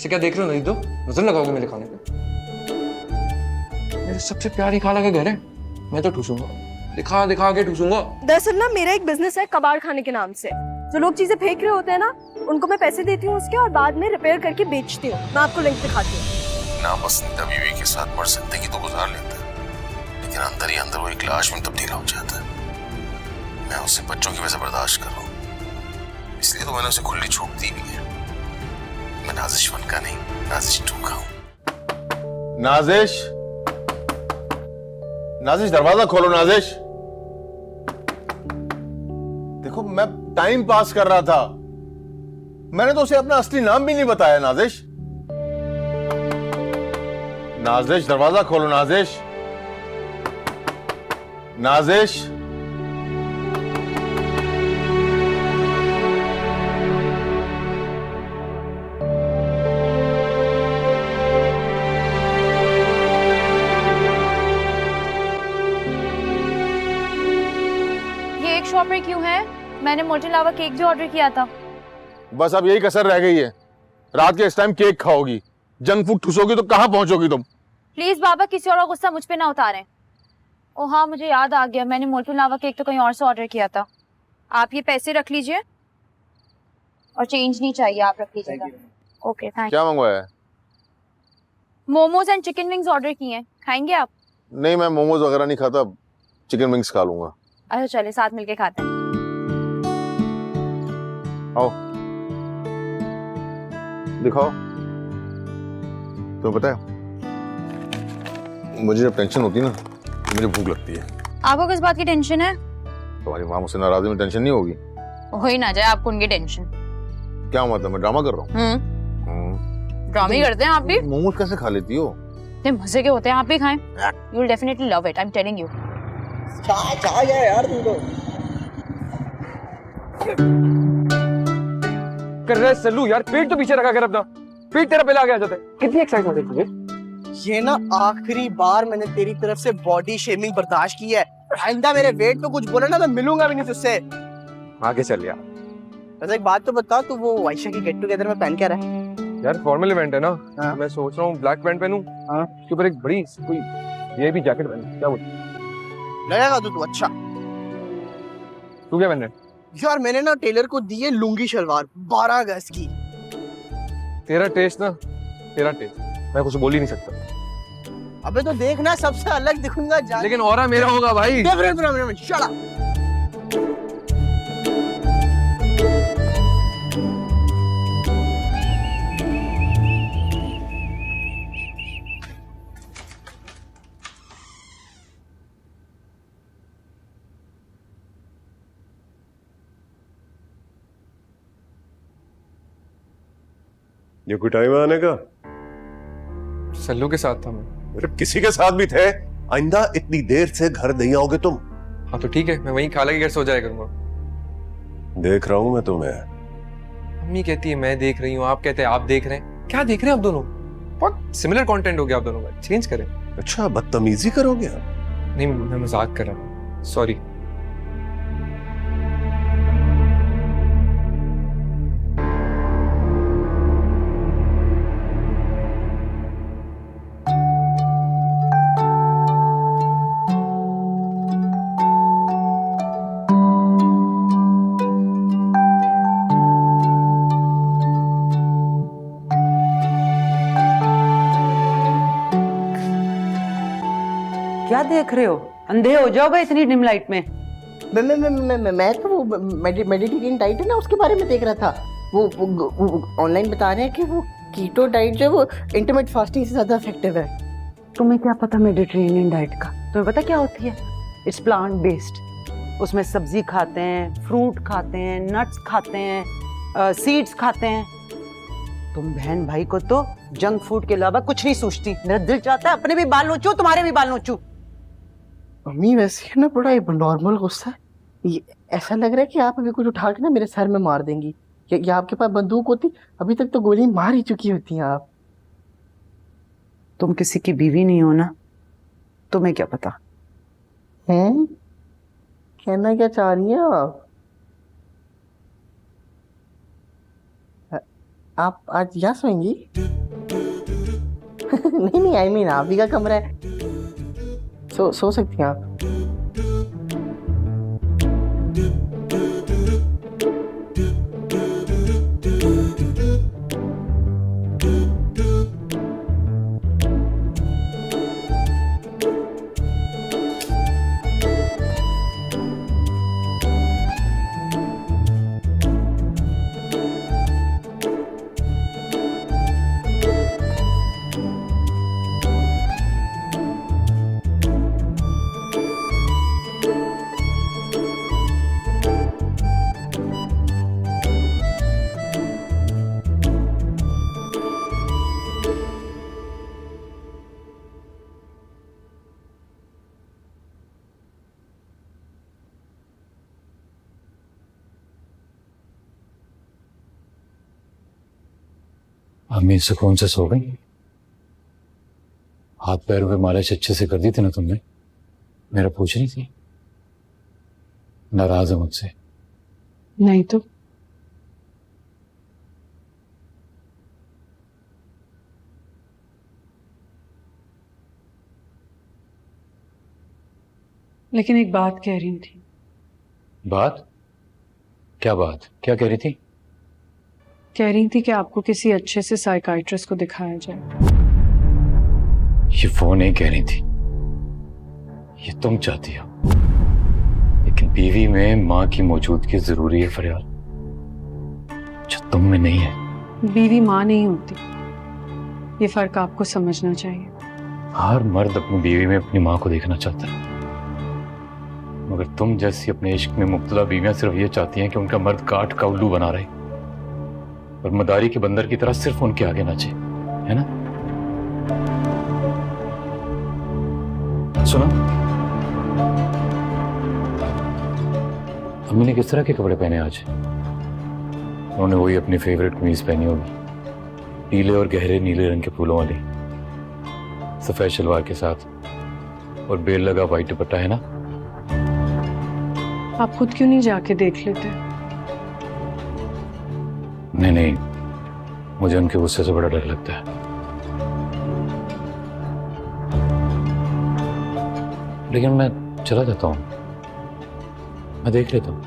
ऐसे क्या देख रहे हो? नहीं तो नजर लगाओगे मेरे खाने पे? मेरे सबसे प्यारी खाला का घर है, मैं तो ठूसूंगा, दिखा दिखा के ठूसूंगा। दरअसल ना मेरा एक बिजनेस है कबाड़ खाने के नाम से। जो लोग चीजें फेंक रहे होते हैं ना, उनको मैं पैसे देती हूँ उसके, और बाद में रिपेयर करके बेचती हूँ। मैं आपको लिंक दिखाती हूँ। ना पसंदीदा बीवी के साथ मर जिंदगी तो गुजार लेता है, लेकिन अंदर ही अंदर वो एक लाश में तब्दील हो जाता है। मैं उसे बच्चों की वजह बर्दाश्त कर रहा हूँ, इसलिए तो मैंने उसे खुली छूट दी भी है। मैं नाजिश 1 का नहीं, नाजिश 2 का हूँ। नाजिश, नाजिश दरवाजा खोलो। नाजिश, देखो मैं टाइम पास कर रहा था, मैंने तो उसे अपना असली नाम भी नहीं बताया। नाजिश, नाजिश दरवाजा खोलो। नाजिश, नाजिश, ये एक शॉप पे क्यों है? मैंने मोटे लावा केक भी ऑर्डर किया था। बस अब यही कसर रह गई है, रात के इस टाइम केक खाओगी, जंक फूड ठूसोगी तो कहां पहुंचोगी तुम? प्लीज बाबा, किसी और का गुस्सा मुझ पे ना उतारें। ओ हाँ, मुझे याद आ गया, मैंने मोटे लावा केक तो कहीं और से ऑर्डर किया था। आप ये पैसे रख लीजिए, और चेंज नहीं चाहिए, आप रख लीजिएगा। Okay, thank you. क्या मंगवाया है? Momos and chicken wings order किए हैं, खाएंगे आप? नहीं, मैं मोमोज वगैरह नहीं खाता, चिकन विंग्स खा लूंगा। अच्छा चलिए, साथ मिलके खाते हैं। आओ दिखाओ। तो पता है, मुझे जब टेंशन होती है ना, तो मुझे भूख लगती है। आपको किस बात की टेंशन है? तुम्हारी माँ मुझसे नाराज है, में टेंशन नहीं होगी? हो ही ना जाए आपको उनकी टेंशन। क्या मतलब, मैं ड्रामा कर रहा हूँ? ड्रामे करते हैं आप भी? मोमोज कैसे खा लेती हो? इतने मजे के होते हैं, आप भी खाएं। You will definitely love it, I am telling you. चाह गया यार तुम तो। कर रहा है सल्लू यार, पेट तो पीछे रखा कर अपना, पेट तेरा पहले आगे आ जाता है। कितनी एक्साइटमेंट है तुझे? ये ना आखिरी बार मैंने तेरी तरफ से बॉडी शेमिंग बर्दाश्त की है। आइंदा मेरे वेट पे कुछ बोले ना, मैं मिलूंगा भी नहीं तुझसे। आगे चल यार। वैसे एक बात तो बता, तू वो आयशा की गेट टुगेदर में पहन क्या रहा है? यार फॉर्मल इवेंट है ना, हाँ। मैं सोच रहा हूँ ब्लैक पैंट पहनूं, हाँ। उसके ऊपर एक बड़ी कोई ये भी जैकेट पहनूं, क्या बोलते? लगेगा तू अच्छा। तू क्या पहन रहा है? यार मैंने ना टेलर को दी है लुंगी शलवार 12 गज की। तेरा टेस्ट ना, तेरा टेस्ट, मैं कुछ बोल ही नहीं सकता। अबे तो देखना, सबसे अलग दिखूंगा जान। लेकिन औरा मेरा होगा भाई। Shut up. ये कोई टाइम है आने का? सल्लू के साथ था मैं। अरे किसी के साथ भी थे, आइंदा इतनी देर से घर नहीं आओगे तुम। हाँ तो ठीक है, मैं वहीं खाला के घर सो जाया करूंगा। देख रहा हूं मैं तुम्हें। अम्मी कहती है मैं देख रही हूँ, आप कहते हैं आप देख रहे हैं। क्या देख रहे हैं आप दोनों? बहुत सिमिलर कंटेंट हो गया आप दोनों का, चेंज करें। अच्छा, बदतमीजी करोगे आप? नहीं, मैं मजाक कर रहा हूँ, सॉरी। क्या देख रहे हो? अंधे हो जाओगे इतनी डिम लाइट में। मैं तो वो मेडिटेरियन डाइट है ना, उसके बारे में देख रहा था। वो ऑनलाइन बता रहे हैं कि वो कीटो डाइट जो है वो इंटरमिटेंट फास्टिंग से ज्यादा इफेक्टिव है। तुम्हें क्या पता मेडिटेरेनियन डाइट का? तुम्हें पता क्या होती है? It's plant based. उसमें सब्जी खाते हैं, फ्रूट खाते हैं, नट्स खाते हैं, सीड्स खाते हैं। तुम बहन भाई को तो जंक फूड के अलावा कुछ नहीं सोचती। मेरा दिल चाहता है अपने भी बाल नोचूं, तुम्हारे भी बाल नोचूं। मम्मी वैसे है ना, बड़ा नॉर्मल गुस्सा है। ये ऐसा लग रहा है कि आप अभी कुछ उठा के ना मेरे सर में मार देंगी। या आपके पास बंदूक होती, अभी तक तो गोली मार ही चुकी होती हैं आप। तुम किसी की बीवी नहीं हो ना, तुम्हें क्या पता? हैं? कहना क्या चाह रही हैं आप? आप आज यहाँ सोएंगी? नहीं नहीं, आई मीन आप ही का कमरा है, सो सकती हैं आप। अम्मी सुकून से सो गई? हाथ पैरों पे मालिश अच्छे से कर दी थी ना तुमने? मेरा पूछ रही थी? नाराज है मुझसे? नहीं तो लेकिन एक बात कह रही थी। बात? क्या बात? क्या कह रही थी? कह रही थी कि आपको किसी अच्छे से साइकाइट्रिस्ट को दिखाया जाए। ये वो नहीं कह रही थी, ये तुम चाहती हो। लेकिन बीवी में माँ की मौजूदगी जरूरी है फरियाल, जो तुम में नहीं है। बीवी माँ नहीं होती, ये फर्क आपको समझना चाहिए। हर मर्द अपनी बीवी में अपनी माँ को देखना चाहता है, मगर तुम जैसी अपने इश्क में मुब्तला बीवियां सिर्फ ये चाहती हैं कि उनका मर्द काट का उल्लू बना रहे और मदारी के बंदर की तरह सिर्फ उनके आगे नाचे, है ना? सुनो, अम्मी ने किस तरह के कपड़े पहने आज? उन्होंने वही अपनी फेवरेट कमीज पहनी होगी, पीले और गहरे नीले रंग के फूलों वाली, सफेद शलवार के साथ और बेल लगा व्हाइट दुपट्टा, है ना? आप खुद क्यों नहीं जाके देख लेते? नहीं नहीं, मुझे उनके गुस्से से बड़ा डर लगता है। लेकिन मैं चला जाता हूं, मैं देख लेता हूं।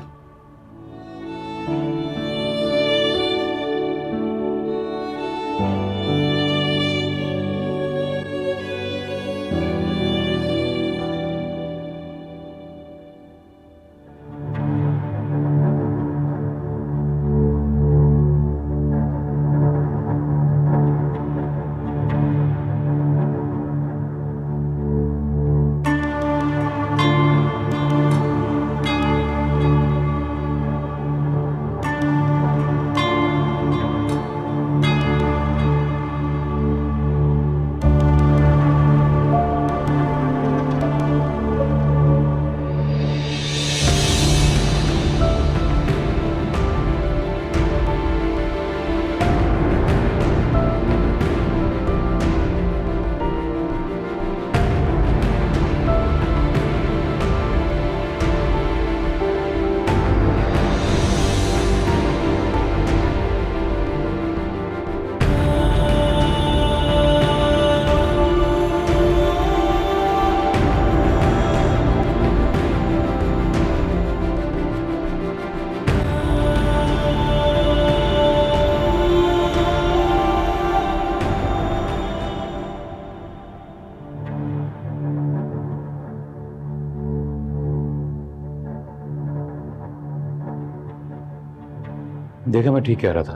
देखा, मैं ठीक कह रहा था।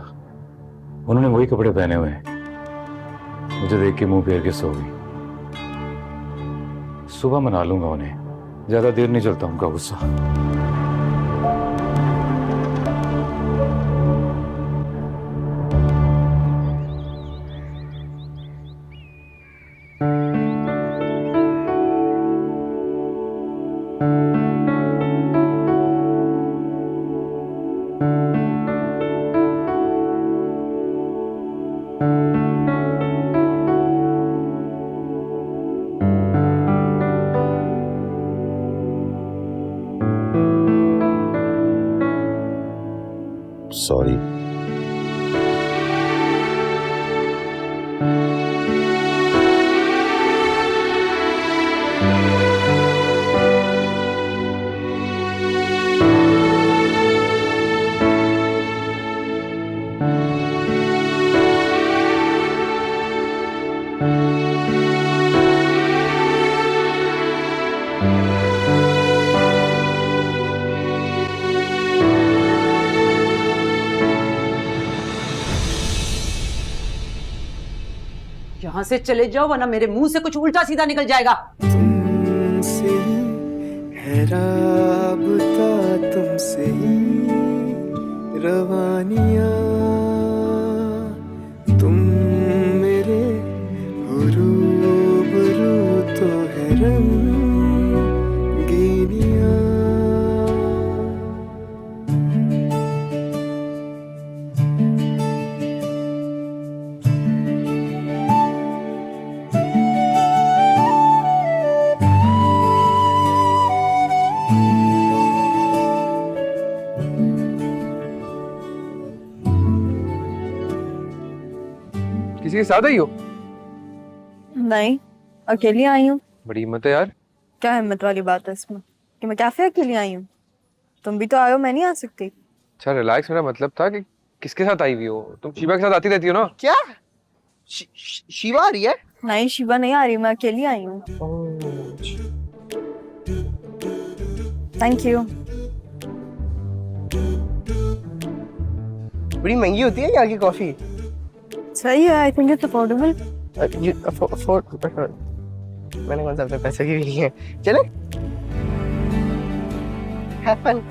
उन्होंने वही कपड़े पहने हुए हैं। मुझे देख के मुंह फेर के सो गई। सुबह मना लूंगा उन्हें, ज्यादा देर नहीं चलता उनका गुस्सा। सॉरी। यहाँ से चले जाओ वरना मेरे मुंह से कुछ उल्टा सीधा निकल जाएगा। तुमसे है राबता, तुमसे रवानियां, तुम मेरे हो रूबरू तो है रंगीनियां। किसी के साथ आई हो? नहीं, अकेली आई हूँ। बड़ी हिम्मत है यार। क्या हिम्मत वाली बात है इसमें कि मैं कैफे अकेली आई हूँ? तुम भी तो आए हो, मैं नहीं आ सकती? अच्छा रिलैक्स, मेरा मतलब था कि किसके साथ आई हुई हो? तुम शिवा के साथ आती रहती हो ना? क्या शिवा आ रही है? नहीं, शिवा नहीं आ रही, मैं अकेली आई हूँ। Thank you. बड़ी महंगी होती है यहाँ की कॉफी। सही है, आई थिंक इट्स अफोर्डेबल। मैंने कौन सा अपने पैसे की भी नहीं है। चले हैव फन।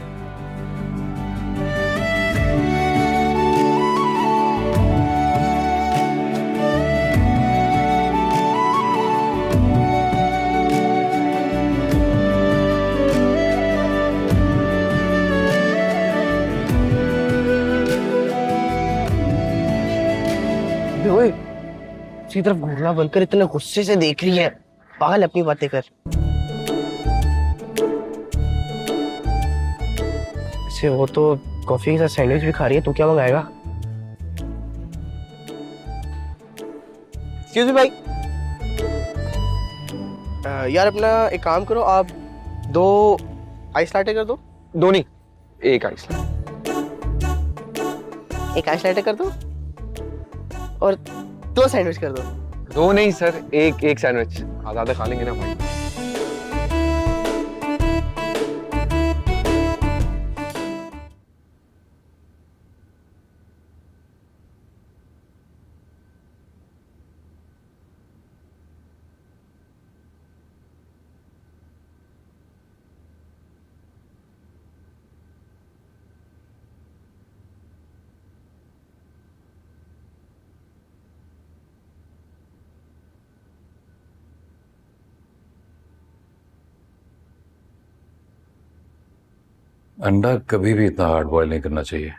ओए, उसकी तरफ घूरना बंद कर, इतने गुस्से से देख रही है। पागल, अपनी बातें कर। से वो तो कॉफी के साथ सैंडविच भी खा रही है, तू क्या मंगाएगा? एक्सक्यूज मी भाई। यार अपना एक काम करो, आप 2 आइस लाटे कर दो। 2 नहीं, 1 आइस। एक आइस लाटे कर दो और 2 सैंडविच कर दो। 2 नहीं सर, एक सैंडविच। ज्यादा खा लेंगे ना भाई। अंडा कभी भी इतना हार्ड बॉयल नहीं करना चाहिए।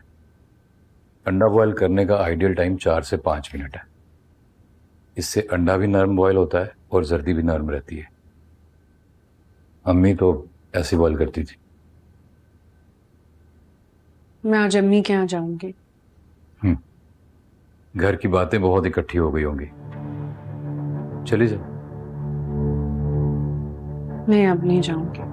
अंडा बॉयल करने का आइडियल टाइम 4 से 5 मिनट है। इससे अंडा भी नरम बॉयल होता है और जर्दी भी नरम रहती है। अम्मी तो ऐसे बॉयल करती थी। मैं आज अम्मी के यहाँ जाऊंगी। घर की बातें बहुत इकट्ठी हो गई होंगी। चली जाओ। मैं अब नहीं जाऊंगी।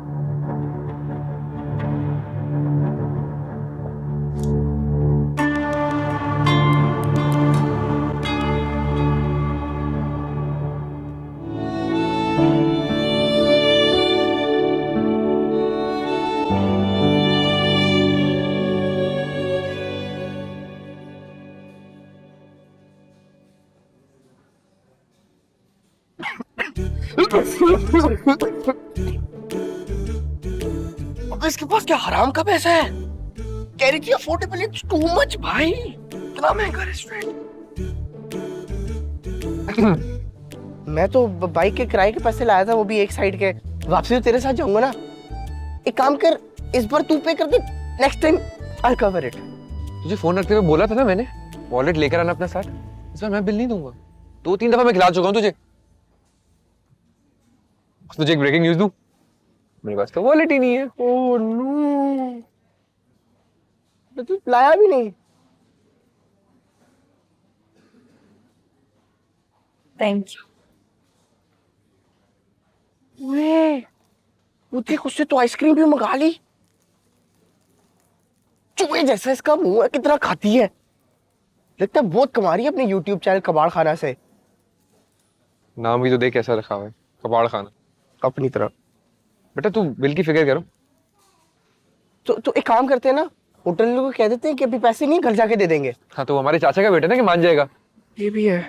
अब इसके पास क्या हराम का पैसा है? कह रही थी अफोर्डेबल, इट्स टू मच भाई, इतना महंगा रेस्टोरेंट। मैं तो बाइक के किराए के पैसे लाया था, वो भी एक साइड के। वापसी तो तेरे साथ जाऊंगा ना। एक काम कर, इस बार तू पे कर दे, next time I cover it. तुझे फोन रखते हुए बोला था ना मैंने, वॉलेट लेकर आना अपना साथ। इस बार मैं बिल नहीं दूंगा। 2-3 दफा मैं खिला चुका हूं तुझे। तुझे एक ब्रेकिंग न्यूज दूं, मेरे पास तो वॉलेट ही नहीं है। ओह नो, तो तू लाया भी नहीं। Thank you. मुझे उससे तो आइसक्रीम भी मंगा ली। चूहे जैसा इसका मुंह है, कितना खाती है। लगता है बहुत कमा रही है अपने YouTube चैनल कबाड़ खाना से। नाम भी तो देख कैसा रखा हुआ है, कबाड़ खाना। अपनी तरह। बेटा तू बिल की फिक्र करो। तो एक काम करते हैं ना, होटल वालों को कह देते हैं कि अभी पैसे नहीं, घर जाके दे देंगे। हाँ तो हमारे चाचा का बेटा ना कि मान जाएगा। ये भी है।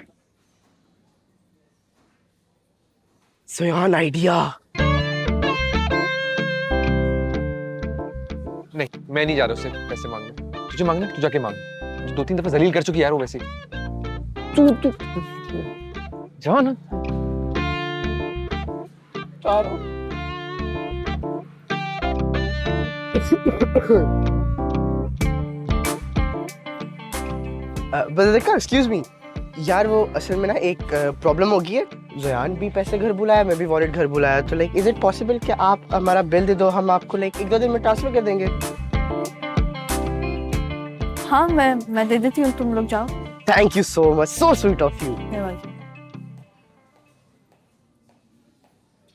ज़यान आइडिया। नहीं, मैं नहीं जा रहा उससे पैसे मांगने। तुझे मांगना तू जाके मांग। तू 2-3 दफे जलील कर चुकी यार वो वैसे। तू जा ना। एक्सक्यूज मी यार, वो असल में ना एक प्रॉब्लम हो गई है। ज़यान भी पैसे घर बुलाया, मैं भी वॉलेट घर बुलाया, तो लाइक इज इट पॉसिबल कि आप हमारा बिल दे दो, हम आपको लाइक 1-2 दिन में ट्रांसफर कर देंगे। हाँ मैं दे देती हूँ, तुम लोग जाओ। Thank you so much, so sweet of you.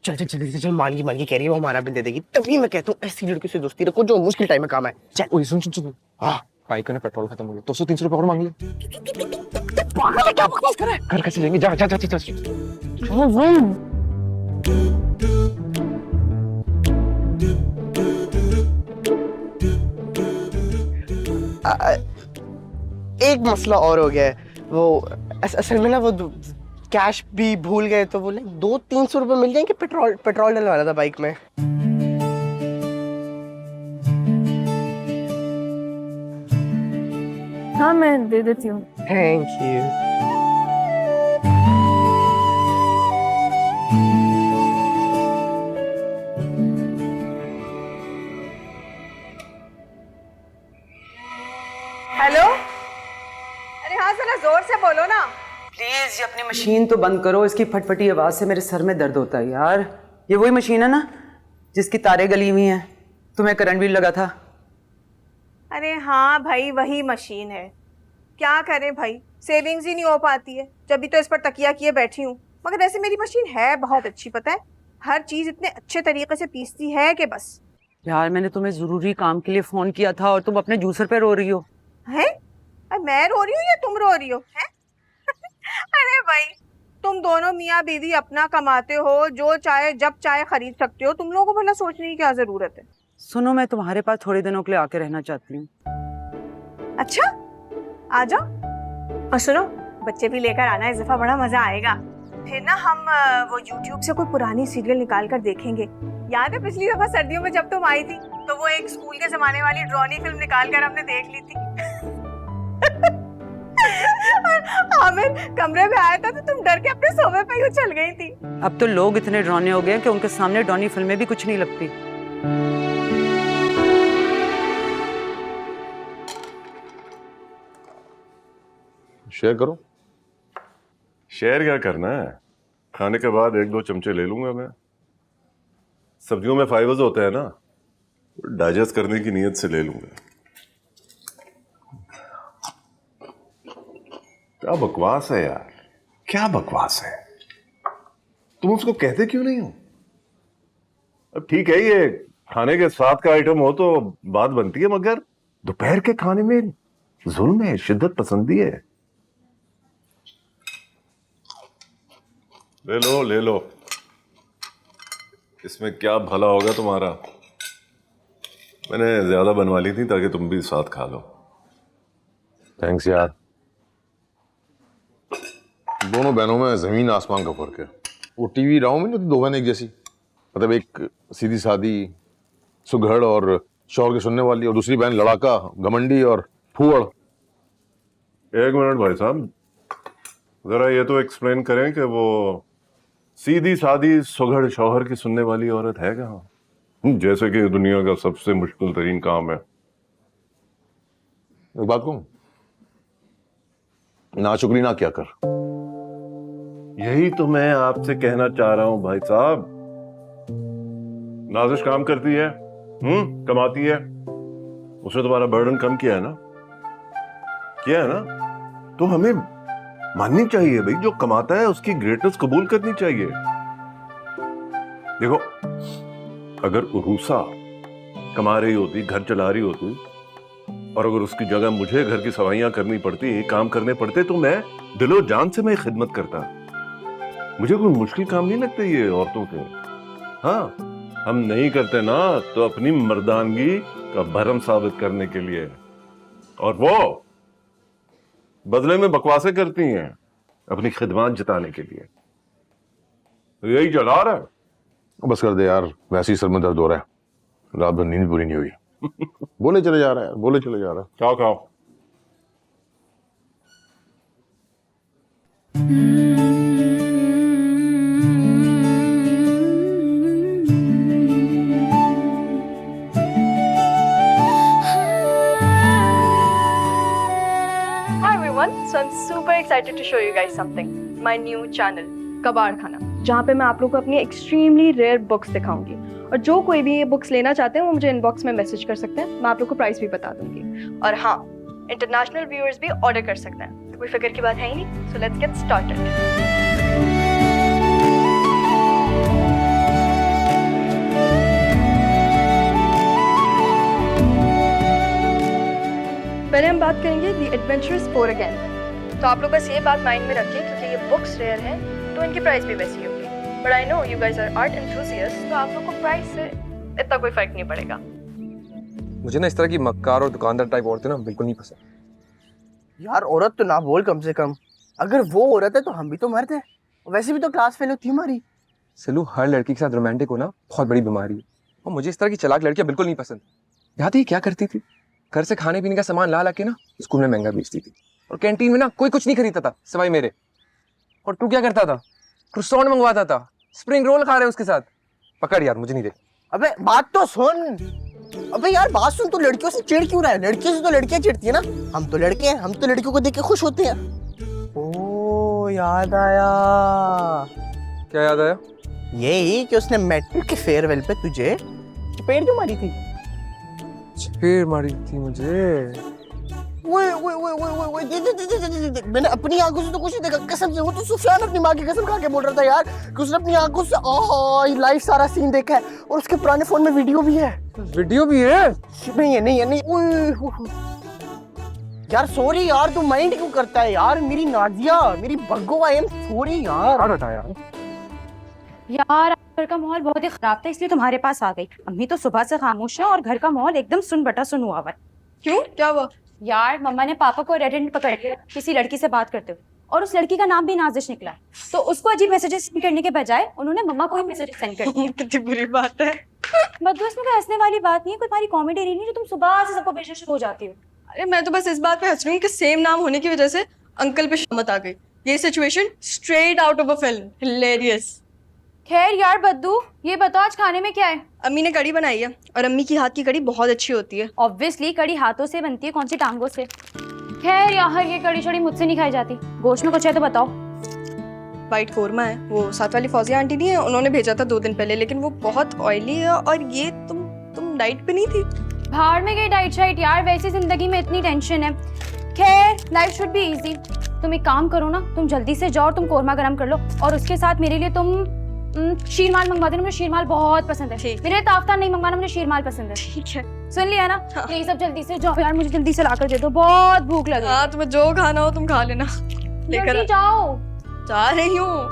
चल चल चल चल, मान की कह रही है वो हमारा बिल दे देगी, तभी मैं कहता हूँ ऐसी लड़की से दोस्ती रखो जो मुश्किल टाइम में काम है। चल। ओए सुन। हाँ, बाइक में पेट्रोल खत्म हो गया, 200-300 रुपए और मांग ले। क्या बकवास कर रहा है? घर कैसे जाएंगे? जा। एक मसला और हो गया है, वो असल में ना वो कैश भी भूल गए, तो वो लाइक 200-300 रुपए मिल जाएंगे। पेट्रोल डलवाना था बाइक में। हाँ मैं दे देती हूँ। Thank you. हेलो, अरे हाँ जरा जोर से बोलो ना। प्लीज ये अपनी मशीन तो बंद करो, इसकी फटफटी आवाज से मेरे सर में दर्द होता है यार। ये वही मशीन है ना जिसकी तारें गली हुई हैं, तुम्हें करंट भी लगा था? अरे हाँ भाई, वही मशीन है। क्या करें भाई, सेविंग्स ही नहीं हो पाती है, जब भी तो इस पर तकिया किए बैठी हूँ। मगर वैसे मेरी मशीन है बहुत अच्छी, पता है, हर चीज इतने अच्छे तरीके से पीसती है कि बस। यार मैंने तुम्हें जरूरी काम के लिए फोन किया था और तुम अपने जूसर पे रो रही हो। हैं? अरे मैं रो रही हूँ या तुम रो रही हो? हैं? अरे भाई, तुम दोनों मियाँ बीवी अपना कमाते हो, जो चाहे जब चाहे खरीद सकते हो, तुम लोगों को भला सोचने की क्या जरूरत है? सुनो, मैं तुम्हारे पास थोड़े दिनों के लिए आके रहना चाहती हूँ। अच्छा, आ जाओ। और सुनो, बच्चे भी लेकर आना, इस दफा बड़ा मजा आएगा। फिर ना हम वो YouTube से कोई पुरानी सीरियल निकाल कर देखेंगे। याद है पिछली दफा सर्दियों में जब तुम आई थी, तो वो एक स्कूल के जमाने वाली ड्रॉनी फिल्म निकाल कर हमने देख ली थी। आमिर कमरे में आया था तो तुम डर के अपने सोफे पे ही उछल गई थी। अब तो लोग इतने डरौने हो गए कि उनके सामने डरौनी फिल्में भी कुछ नहीं लगती। शेयर करो। शेयर क्या करना है, खाने के बाद 1-2 चमचे ले लूंगा मैं। सब्जियों में फाइबर्स होते हैं ना, डाइजेस्ट करने की नीयत से ले लूंगा। क्या बकवास है यार, क्या बकवास है। तुम उसको कहते क्यों नहीं हो? अब ठीक है, ये खाने के साथ का आइटम हो तो बात बनती है, मगर दोपहर के खाने में जुल्म है, शिद्दत पसंदी है। ले लो, इसमें क्या भला होगा तुम्हारा। मैंने ज्यादा बनवा ली थी ताकि तुम भी साथ खा लो। थैंक्स यार। दोनों बहनों में जमीन आसमान का फर्क है। वो टीवी राव में नहीं होती 2 बहन एक जैसी, मतलब एक सीधी सादी सुघड़ और शौहर के सुनने वाली, और दूसरी बहन लड़ाका, घमंडी और फूहड़। 1 मिनट भाई साहब, जरा ये तो एक्सप्लेन करें कि वो सीधी सादी सुघड़ शौहर की सुनने वाली औरत है कहाँ? जैसे कि दुनिया का सबसे मुश्किल तरीन काम है। एक बात कहूं, नाशुक्री ना क्या कर। यही तो मैं आपसे कहना चाह रहा हूं भाई साहब। नाजिश काम करती है, कमाती है, उसने तुम्हारा बर्डन कम किया है ना, तो हमें माननी चाहिए भाई, जो कमाता है उसकी ग्रेटनेस कबूल करनी चाहिए। देखो, अगर उरूसा कमा रही होती, घर चला रही होती, और अगर उसकी जगह मुझे घर की सफाइयां करनी पड़ती, काम करने पड़ते, तो मैं दिलो जान से मैं खिदमत करता। मुझे कोई मुश्किल काम नहीं लगते ये औरतों के। हाँ, हम नहीं करते ना तो अपनी मर्दानगी का भरम साबित करने के लिए, और वो बदले में बकवासें करती हैं अपनी खिदमत जताने के लिए। यही चला रहा है। बस कर दे यार, वैसे ही सर में दर्द हो रहा है, रात भर नींद पूरी नहीं हुई। बोले चले जा रहा है यार, बोले चले जा रहा है। क्या खाओ? Hi everyone, so I'm super excited to show you guys something. My new channel, कबाड़ खाना, जहाँ पे मैं आप लोगों को अपनी एक्सट्रीमली रेयर बुक्स दिखाऊंगी और जो कोई भी ये बुक्स लेना चाहते हैं वो मुझे इनबॉक्स में मैसेज कर सकते हैं, मैं आप लोग को प्राइस भी बता दूंगी। और हाँ, इंटरनेशनल व्यूअर्स भी ऑर्डर कर सकते हैं, तो कोई फिक्र की बात है ही नहीं। So let's get started. पहले हम बात करेंगे दी एडवेंचरस 4 अगेन। तो आप लोग बस ये बात माइंड में रखिए, क्योंकि ये बुक्स रेयर हैं तो इनकी प्राइस भी वैसी होगी। But I know you guys are art enthusiast, तो आप लोग को प्राइस से इतना कोई फर्क नहीं पड़ेगा। मुझे ना इस तरह की मक्कार और दुकानदार टाइप औरतें ना बिल्कुल नहीं पसंद। यार औरत तो ना बोल कम से कम, अगर वो औरत है तो हम भी तो मर्द हैं। वैसे भी तो क्लास फेल होती हमारी। सिलू, हर लड़की के साथ रोमांटिक होना बहुत बड़ी बीमारी है, और मुझे इस तरह की चालाक लड़कियां बिल्कुल नहीं पसंद। याद है क्या करती थी? घर से खाने पीने का सामान ला के ना स्कूल में महंगा बेचती थी, और कैंटीन में ना कोई कुछ नहीं खरीदता था सिवाय मेरे। और तू क्या करता था? क्रोसॉन मंगवाता था, स्प्रिंग रोल खा रहे उसके साथ। पकड़ यार, मुझे नहीं दे। अबे बात तो सुन। अबे यार बात सुन, तू लड़कियों से चिढ़ क्यों रहा है? लड़कियों से तो लड़कियां चिढ़ती है ना, हम तो लड़के हैं, हम तो लड़कियों को देख के खुश होते हैं। ओ याद आया। क्या याद आया? यही कि उसने मैट्रिक के फेयरवेल पे तुझे चपेट क्यों मारी थी? चपेट मारी थी मुझे? वो देख, मैंने अपनी आंखों से तो कुछ नहीं देखा, कसम से। वो तो सुफियान अपनी माँ की कसम खा के बोल रहा था यार कि उसने अपनी आंखों से लाइव सारा सीन देखा है, और उसके पुराने फोन में वीडियो भी है। वीडियो भी है? नहीं यार सॉरी यार, तू माइंड क्यों करता है यार? मेरी नादिया, मेरी बग्गो, आई एम सॉरी यार। यार घर का माहौल बहुत ही खराब था, इसलिए तुम्हारे पास आ गई। अम्मी तो सुबह से खामोश है और घर का माहौल एकदम सुन बटा सुन हुआ हुआ है। क्यों, क्या हुआ? यार मम्मा ने पापा को रेड हैंड पकड़ लिया किसी लड़की से बात करते हुए, और उस लड़की का नाम भी नाजिश निकला। तो उसको अजीब मैसेजेस सेंड करने के बजाय उन्होंने मम्मा को ही मैसेज सेंड कर दिया। कितनी बुरी बात है। बदू, इसमें कोई हंसने वाली बात नहीं है, कोई तुम्हारी कॉमेडी नहीं है जो तुम सुबह से सबको बेशक हो जाती हो। अरे मैं तो बस इस बात पे हंस रही हूँ कि सेम नाम होने की वजह से अंकल पे शामत आ गई। ये situation straight out of a film, hilarious. खैर यार बद्दू, ये बताओ आज खाने में क्या है? अम्मी ने कड़ी बनाई है, और अम्मी की हाथ की कड़ी बहुत अच्छी होती है। ऑब्वियसली कड़ी हाथों से बनती है, कौन सी टांगों से। खैर यार ये कड़ी शड़ी मुझसे नहीं खाई जाती, गोश्त में कुछ है तो बताओ। वाइट कौरमा है, वो साथ वाली फौजिया आंटी नहीं है, उन्होंने भेजा था 2 दिन पहले, लेकिन वो बहुत ऑयली है। और ये तुम डाइट पे नहीं थी? बाहर में गई डाइट शाइट यार, वैसे जिंदगी में इतनी टेंशन है। खैर लाइफ शुड बी इजी। तुम एक काम करो ना, तुम जल्दी से जाओ और तुम कोरमा गरम कर लो, और उसके साथ मेरे लिए तुम शीरमाल मंगवा देना, मुझे शीरमाल बहुत पसंद है। मेरे ताफ्ता नहीं मंगवाना, मुझे शीरमाल पसंद है। ठीक है, सुन लिया ना? ये सब जल्दी से जाओ यार, मुझे जल्दी से लाकर दे दो, बहुत भूख लगी। हाँ, तुम्हें जो खाना हो तुम खा लेना। लेकर जाओ। जा रही हूँ।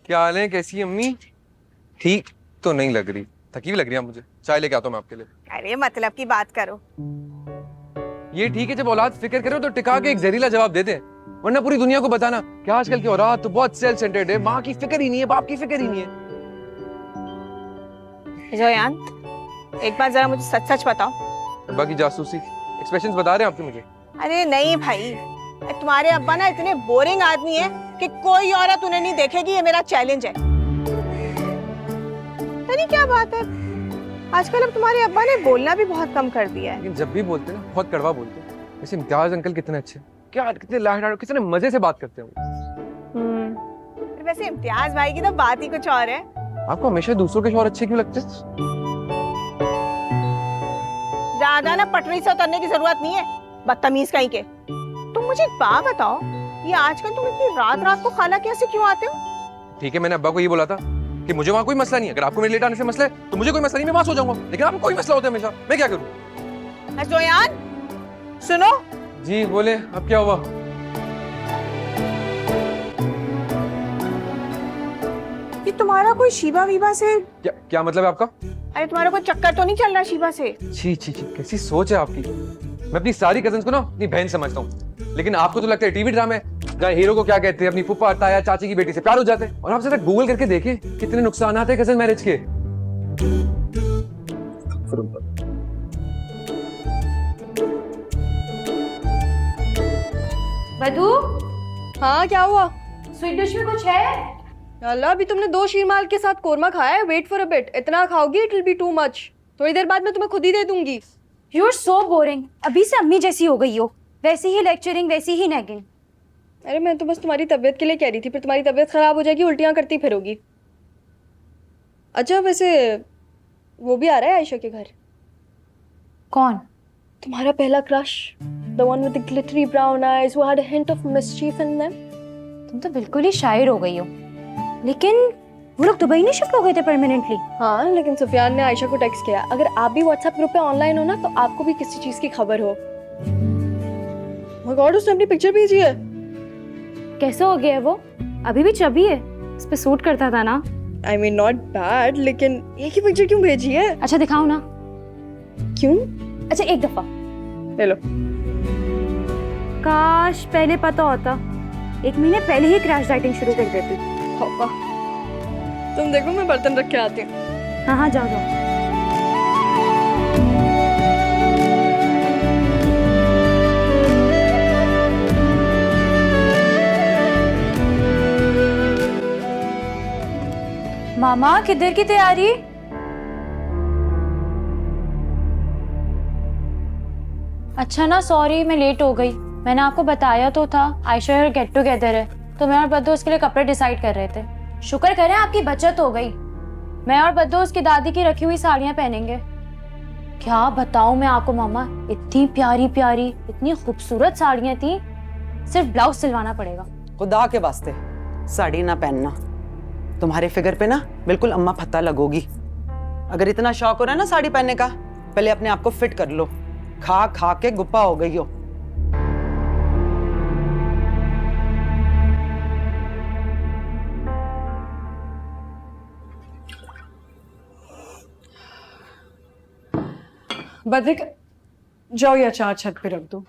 क्या हाल है? कैसी है अम्मी? ठीक तो नहीं लग रही, थकी भी लग रही है मुझे। चाय लेके आता हूँ मैं आपके लिए। अरे मतलब की बात करो। ये ठीक है, जब औलाद फिक्र करो तो टिका के एक जहरीला जवाब दे दे, वरना पूरी दुनिया को बताना कि आजकल की औलाद तो बहुत सेल्फ सेंटर्ड है, माँ की फिक्र ही नहीं है, बाप की फिक्र ही नहीं है। जोयान, एक बार जरा मुझे सच सच बताओ। अब्बा की जासूसी एक्सप्रेशंस बता रहे हैं आपके मुझे? अरे नहीं भाई, तुम्हारे अब्बा ना इतने बोरिंग आदमी है कि कोई औरत उन्हें नहीं देखेगी, ये मेरा चैलेंज है। नहीं क्या बात है, आजकल अब तुम्हारे अब्बा ने बोलना भी बहुत कम कर दिया है। लेकिन जब भी बोलते ना बहुत कड़वा बोलते हैं। वैसे इम्तियाज अंकल कितने अच्छे, क्या कितने लाड, कितने मजे से बात करते हैं। वैसे इम्तियाज भाई की तो बात ही कुछ और है। आपको हमेशा दूसरों के शौहर अच्छे क्यों लगते हैं? ज्यादा ना पटरी से उतरने की जरूरत नहीं है, बदतमीज कहीं के। तुम मुझे एक बात बताओ, ये आजकल तुम इतनी रात रात को खाना कैसे क्यों आते हो? ठीक है, मैंने अब्बा को ये बोला था कि मुझे वहाँ कोई मसला नहीं है, अगर आपको मेरे लेट आने से मसला है तो मुझे कोई मसला नहीं, मैं वहाँ सो जाऊंगा, लेकिन आपको कोई मसला होता है हमेशा, मैं क्या करूँ? जोयान सुनो। जी बोले, अब क्या हुआ? ये तुम्हारा कोई शीबा वीबा से क्या मतलब है आपका? अरे तुम्हारा कोई चक्कर तो नहीं चल रहा शिवा से? छी छी छी, कैसी सोच है आपकी। मैं अपनी सारी कजन्स को ना अपनी बहन समझता हूँ, लेकिन आपको तो लगता है टीवी ड्रामे जहाँ हीरो को क्या कहते हैं, अपनी फूफा ताया चाची की बेटी से प्यार हो जाते हैं। और आप जरा गूगल करके देखें कितने नुकसान आते हैं कजन मैरिज के। मधु, हाँ क्या हुआ? स्वीट डिश में कुछ है? अल्लाह, अभी तुमने 2 शीरमाल के साथ कोरमा खाया है। Wait for a bit. इतना खाओगी it will be too much. थोड़ी देर बाद मैं तुम्हें खुद ही दे दूंगी। You are so boring. अभी से अम्मी जैसी हो गई हो, वैसी ही लेक्चरिंग, वैसी ही नैगिंग। अरे मैं तो बस तुम्हारी तबीयत के लिए कह रही थी, फिर तुम्हारी तबीयत खराब हो जाएगी, उल्टियाँ करती फिरोगी। अच्छा वैसे वो भी आ रहा है आयशा के घर। कौन? तुम्हारा पहला crush, the one with the glittery brown eyes who had a hint of mischief in them. तुम तो बिल्कुल ही शायर हो गई हो। लेकिन वो लोग दुबई नहीं शिफ्ट हो गए थे परमानेंटली? हाँ, लेकिन सुफियान ने आयशा को टेक्स्ट किया, अगर आप भी व्हाट्सएप ग्रुप पे ऑनलाइन हो ना तो आपको भी किसी चीज की खबर हो। माय गॉड, उसने अपनी पिक्चर भेजी है। कैसा हो गया है वो? अभी भी चबी है, इस पे सूट करता था ना। आई मीन नॉट बैड, लेकिन एक ही पिक्चर क्यों भेजी है? अच्छा दिखाओ ना। क्यों? अच्छा एक दफा ले लो। काश पहले पता होता, 1 महीने पहले ही क्रैश डाइटिंग शुरू कर देती। पापा तुम देखो, मैं बर्तन रख के आती हूँ। हाँ हाँ, जाओ जाओ। मामा किधर की तैयारी? अच्छा ना, सॉरी मैं लेट हो गई। मैंने आपको बताया तो था आयशा और गेट टुगेदर है, तो मैं और बद्दू उसके लिए कपड़े डिसाइड कर रहे थे। शुक्र करें आपकी बचत हो गई। मैं और बद्दू उसकी दादी की रखी हुई साड़ियां पहनेंगे। क्या बताऊं मैं आपको मामा, इतनी प्यारी प्यारी, इतनी खूबसूरत साड़ियां थी, सिर्फ ब्लाउज सिलवाना पड़ेगा। खुदा के वास्ते साड़ी ना पहनना, तुम्हारे फिगर पे ना बिल्कुल अम्मा फत्ता लगोगी। अगर इतना शौक हो रहा है ना साड़ी पहनने का, पहले अपने आप को फिट कर लो। खा खा के गुप्पा हो गई हो। बद्रिक, जाओ ये अचार छत पे रख दो।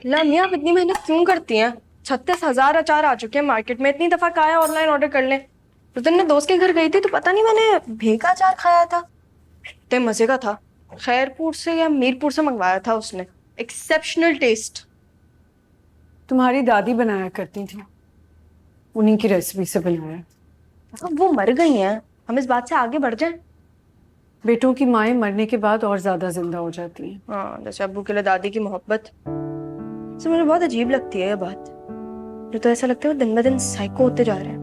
लामिया, आप इतनी मेहनत क्यों करती हैं? 36,000 अचार आ चुके हैं मार्केट में, इतनी दफा कहा है ऑनलाइन ऑर्डर कर लें। उस दिन मैं दोस्त के घर गई थी तो पता नहीं मैंने भे का अचार खाया था, इतने मजे का था। खैरपुर से या मीरपुर से मंगवाया था उसने, एक्सेप्शनल टेस्ट। तुम्हारी दादी बनाया करती थी, उन्हीं की रेसिपी से बनाया। अब वो मर गई हैं, हम इस बात से आगे बढ़ जाएं। बेटों की माएं मरने के बाद और ज्यादा जिंदा हो जाती हैं। हाँ, जैसे अब्बू के लिए दादी की मोहब्बत। तो मुझे बहुत अजीब लगती है ये बात। मुझे तो ऐसा लगता है वो दिन ब दिन साइको होते जा रहे हैं।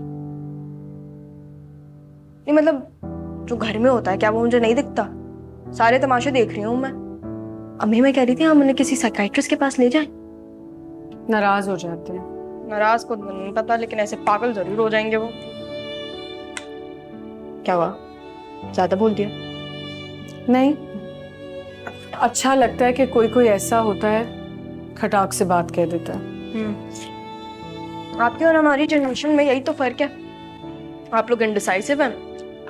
नहीं मतलब जो घर में होता है क्या वो मुझे नहीं दिखता? सारे तमाशे देख रही हूँ मैं। अम्मी मैं कह रही थी हम उन्हें किसी साइकाइट्रिस्ट के पास ले जाएं। नाराज हो जाते हैं। नाराज को नहीं पता, लेकिन ऐसे पागल जरूर हो जाएंगे वो। क्या हुआ, ज्यादा बोल दिया? नहीं, अच्छा लगता है कि कोई कोई ऐसा होता है खटाक से बात कह देता है। आपकी और हमारी जनरेशन में यही तो फर्क है। आप लोग इनडिसाइसिव हैं,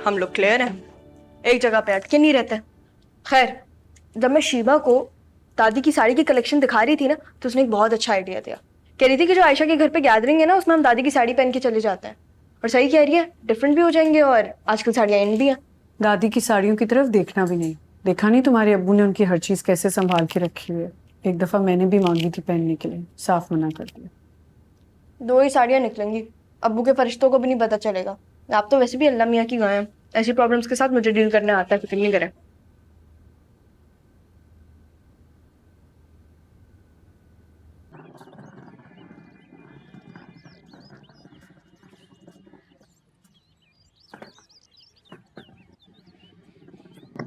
हम लोग क्लियर हैं, एक जगह पे अटके नहीं रहते। खैर, जब मैं शीबा को दादी की साड़ी की कलेक्शन दिखा रही थी ना, तो उसने एक बहुत अच्छा आइडिया दिया। कह रही थी कि जो आयशा के घर पे गैदरिंग है ना, उसमें हम दादी की साड़ी पहन के चले जाते हैं। और सही कह रही है, डिफरेंट भी हो जाएंगे और आजकल साड़ियाँ इन भी हैं। दादी की साड़ियों की तरफ देखना भी नहीं। देखा नहीं तुम्हारे अब्बू ने उनकी हर चीज कैसे संभाल के रखी हुई है। एक दफा मैंने भी मांगी थी पहनने के लिए, साफ मना कर दिया। 2 ही साड़ियाँ निकलेंगी, अब्बू के फरिश्तों को भी नहीं पता चलेगा। आप तो वैसे भी अल्लाह मियाँ की गाय हैं, ऐसी प्रॉब्लम्स के साथ मुझे डील करने आता है, फिक्र नहीं करें।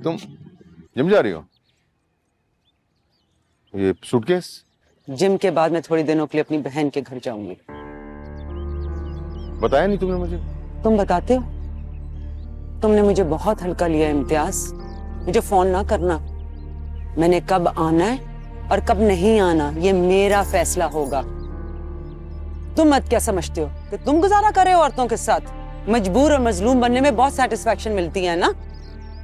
तुम जिम जा रही हो? ये सूटकेस? जिम के बाद मैं थोड़ी दिनों के लिए अपनी बहन के घर जाऊंगी। बताया नहीं तुमने मुझे? तुम बताते हो? तुमने मुझे बहुत हल्का लिया इम्तियाज। मुझे फोन ना करना। मैंने कब आना है और कब नहीं आना ये मेरा फैसला होगा। तुम मत क्या समझते हो कि तुम गुजारा कर रहे हो औरतों के साथ? मजबूर और मजलूम बनने में बहुत सेटिस्फेक्शन मिलती है ना।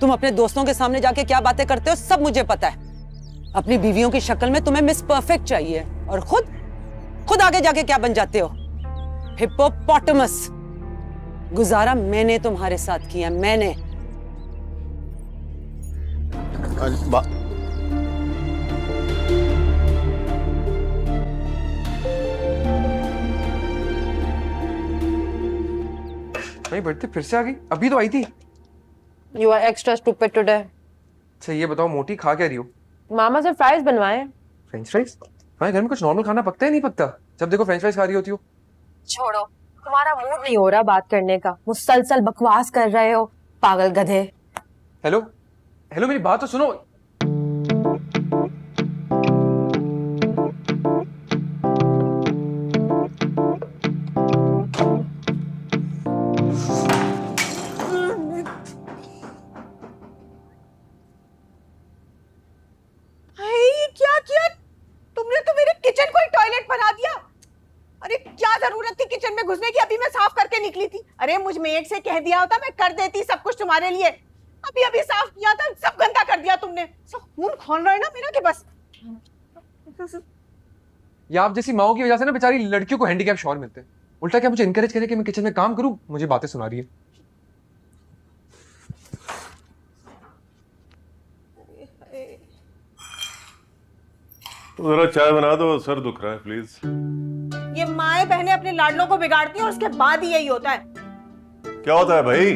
तुम अपने दोस्तों के सामने जाके क्या बातें करते हो सब मुझे पता है। अपनी बीवियों की शक्ल में तुम्हें मिस परफेक्ट चाहिए और खुद आगे जाके क्या बन जाते हो? हिप्पोपोटामस। गुजारा मैंने तुम्हारे साथ किया, मैंने। भाई बढ़ते फिर से आ गई? अभी तो आई थी। You are extra stupid today. अच्छा ये बताओ, मोटी खा क्या रही हो? मामा से फ्राइज बनवाए। French fries? हमारे घर में कुछ नॉर्मल खाना पकता है नहीं पकता? जब देखो फ्रेंच फ्राइज खा रही होती हो। छोड़ो, तुम्हारा मूड नहीं हो रहा बात करने का, मुसलसल बकवास कर रहे हो, पागल गधे। हेलो हेलो, मेरी बात तो सुनो। क्या किया तुमने? तो मेरे किचन को ही टॉयलेट बना दिया। अरे क्या जरूरत थी किचन में घुसने की? अभी मैं साफ करके निकली थी। अरे मुझ मेड से कह दिया होता मैं कर देती सब कुछ तुम्हारे लिए। अभी अभी साफ किया था, सब गंदा कर दिया तुमने। सब खून खोल रहा है ना मेरा कि बस। या आप जैसी माओ की वजह से ना बेचारी लड़कियों को हैंडीकैप शौहर मिलते हैं। उल्टा क्या मुझे इनकरेज करे कि मैं किचन में काम करूं, मुझे बातें सुना रही है। जरा चाय बना दो, सर दुख रहा है प्लीज। ये माएं बहनें अपने लाडलों को बिगाड़ती हैं और उसके बाद ही यही होता है। क्या होता है भाई?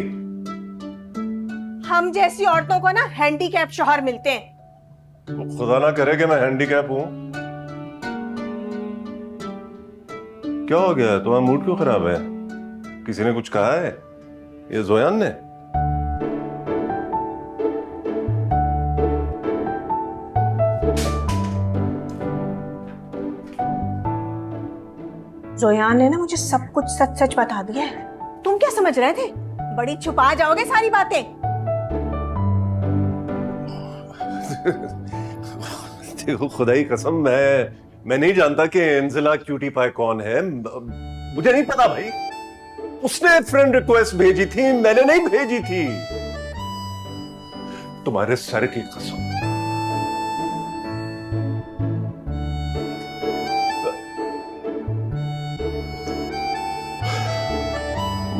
हम जैसी औरतों को ना हैंडीकैप शौहर मिलते हैं। तो खुदा ना करे कि मैं हैंडीकैप हूं। क्या हो गया? तुम्हारा मूड क्यों खराब है? किसी ने कुछ कहा है? ये जोयान ने? जोयान ने ना मुझे सब कुछ सच सच बता दिया है। तुम क्या समझ रहे थे? बड़ी छुपा जाओगे सारी बातें। देखो खुदा की कसम, मैं नहीं जानता कि एंजेला क्यूटी पाई कौन है। मुझे नहीं पता भाई। उसने फ्रेंड रिक्वेस्ट भेजी थी, मैंने नहीं भेजी थी। तुम्हारे सर की कसम।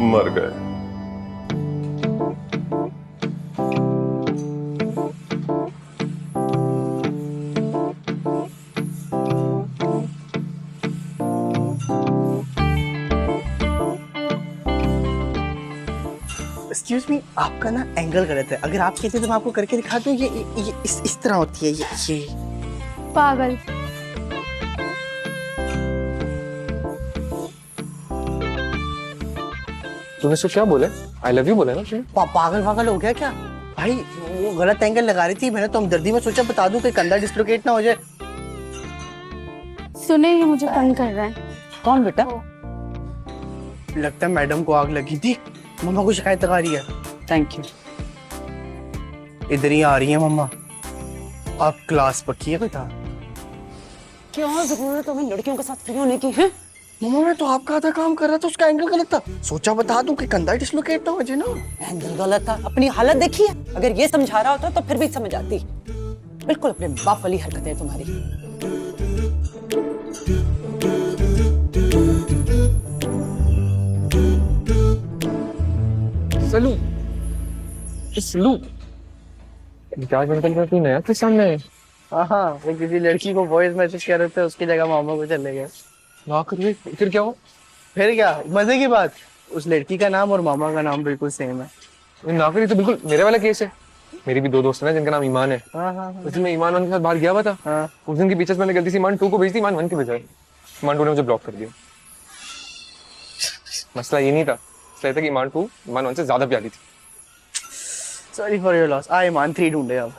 मर गए। एक्सक्यूज मी, आपका ना एंगल गलत है। अगर आप कहते तो मैं आपको करके दिखा दूं। ये इस तरह होती है ये। पागल। तूने उसको क्या बोला? आई लव यू बोला ना तुमने? पागल हो गया क्या भाई? वो गलत एंगल लगा रही थी। मैंने तो हमदर्दी में सोचा बता दूं कि कंधा डिस्लोकेट ना हो जाए। सुने, ये मुझे तंग कर रहा है। कौन बेटा? लगता है मैडम को आग लगी थी। मम्मा को शिकायत लगा रही है। Thank you. इधर ही आ रही है मम्मा। आप क्लास पक्की है बेटा? क्या जरूरत है लड़कियों के साथ फ्री होने की है? मम्मा मैं तो आपका आधा काम कर रहा था, उसका एंगल गलत था। सोचा बता दूं कि कंधा डिस्लोकेट ना हो जाए ना। एंगल गलत था। अपनी हालत देखिए। अगर ये समझा रहा होता तो फिर भी समझ आती। बिल्कुल अपने बाप वाली हरकतें हैं तुम्हारी। सलू क्या निकल रहा? तू नया फिर सामने है। हाँ, वो किसी लड़की को वॉइस मैसेज कर रहे थे, उसकी जगह मामा को चले गए। ना करिए। फिर क्या हो? फिर क्या मजे की बात, उस लड़की का नाम और मामा का नाम बिल्कुल सेम है। ना करिए तो बिल्कुल मेरे वाला केस है। मेरी भी दो दोस्त हैं जिनका नाम ईमान है। हाँ। उस दिन मैं ईमान 1 के साथ बाहर गया हुआ था। हाँ। उस दिन के पीछे से मैंने गलती से ईमान 2 को भेज दी, ईमान 1 के बजाय। ईमान 2 ने मुझे ब्लॉक कर दिया। मसला ये नहीं था, मसला था कि ईमान 2 ईमान 1 से ज्यादा प्यारी थी। Sorry for your loss. आई ईमान 3 ढूंढे अब।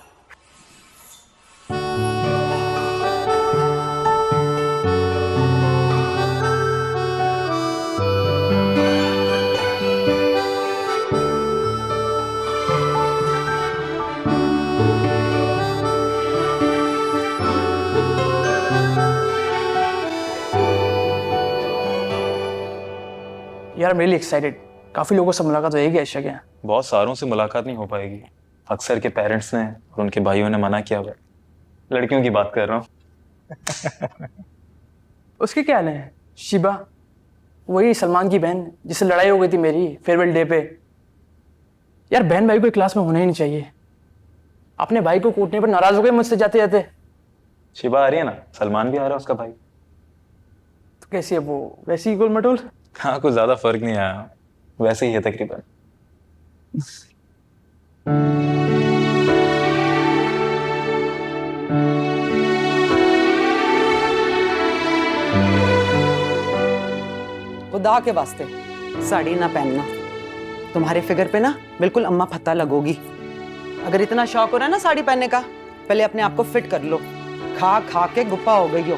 यार I'm really excited. काफ़ी लोगों से मुलाकात हो गई ऐशा क्या? बहुत सारों से मुलाकात नहीं हो पाएगी। अक्सर के पेरेंट्स ने और उनके भाइयों ने मना किया हुआ है। लड़कियों की बात कर रहा हूँ। उसके क्या हाल है? शिबा, वही सलमान की बहन जिससे लड़ाई हो गई थी मेरी फेयरवेल डे पे। यार बहन भाई को क्लास में होना ही नहीं चाहिए। अपने भाई को कूटने पर नाराज हो गए मुझसे जाते जाते। शिबा आ रही है ना, सलमान भी आ रहा है उसका भाई। तो कैसी है वो? वैसी ही गोल मटोल? हाँ, कुछ ज्यादा फर्क नहीं आया, वैसे ही है तकरीबन। खुदा के वास्ते साड़ी ना पहनना, तुम्हारे फिगर पे ना बिल्कुल अम्मा फत्ता लगोगी। अगर इतना शौक हो रहा है ना साड़ी पहनने का, पहले अपने आप को फिट कर लो। खा खा के गुप्पा हो गई हो।